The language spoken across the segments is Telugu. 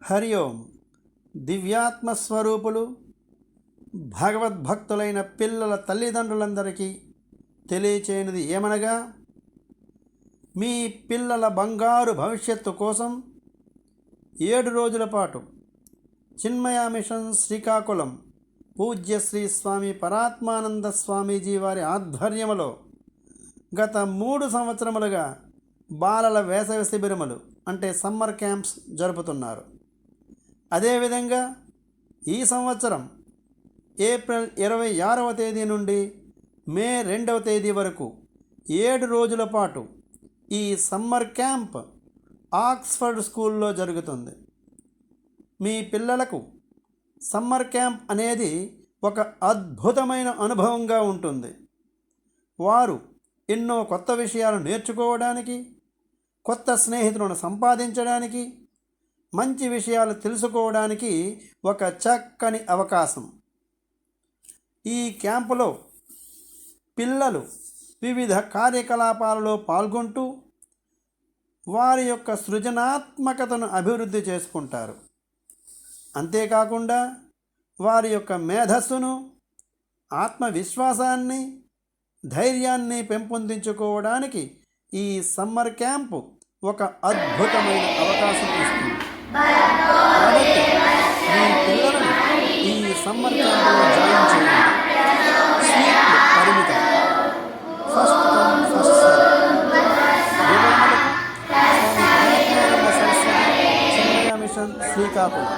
హరి ఓం. దివ్యాత్మస్వరూపులు భగవద్భక్తులైన పిల్లల తల్లిదండ్రులందరికీ తెలియచేయనిది ఏమనగా, మీ పిల్లల బంగారు భవిష్యత్తు కోసం 7 రోజుల పాటు చిన్మయ మిషన్ శ్రీకాకుళం పూజ్య శ్రీ స్వామి పరాత్మానంద స్వామీజీ వారి ఆధ్వర్యంలో గత 3 సంవత్సరములుగా బాలల వేసవి శిబిరములు అంటే సమ్మర్ క్యాంప్స్ జరుపుతున్నారు. అదేవిధంగా ఈ సంవత్సరం ఏప్రిల్ 26వ తేదీ నుండి మే 2వ తేదీ వరకు 7 రోజుల పాటు ఈ సమ్మర్ క్యాంప్ ఆక్స్ఫర్డ్ స్కూల్లో జరుగుతుంది. మీ పిల్లలకు సమ్మర్ క్యాంప్ అనేది ఒక అద్భుతమైన అనుభవంగా ఉంటుంది. వారు ఎన్నో కొత్త విషయాలు నేర్చుకోవడానికి, కొత్త స్నేహితులను సంపాదించడానికి, మంచి విషయాలు తెలుసుకోవడానికి ఒక చక్కని అవకాశం. ఈ క్యాంపులో పిల్లలు వివిధ కార్యకలాపాలలో పాల్గొంటూ వారి యొక్క సృజనాత్మకతను అభివృద్ధి చేసుకుంటారు. అంతేకాకుండా వారి యొక్క మేధస్సును, ఆత్మవిశ్వాసాన్ని, ధైర్యాన్ని పెంపొందించుకోవడానికి ఈ సమ్మర్ క్యాంపు ఒక అద్భుతమైన అవకాశం ఇస్తుంది. కాబట్టి మీ పిల్లలను ఈ సమ్మర్ క్యాంపులో జాయిన్ చేయండి. సీట్లు పరిమితం. First come first serve. వివరణలకు స్వామి పరమానంద సరస్వతి చిన్మయ మిషన్ శ్రీకాకుళం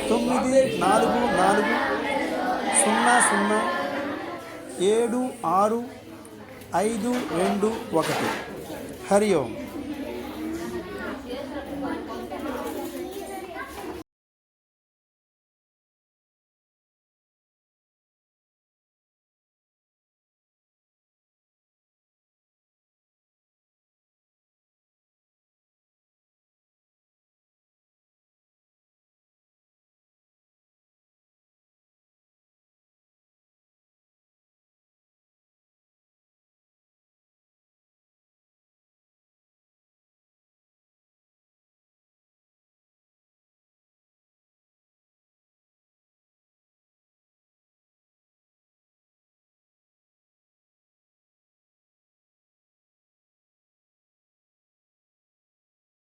944 00 76 521. హరి ఓం.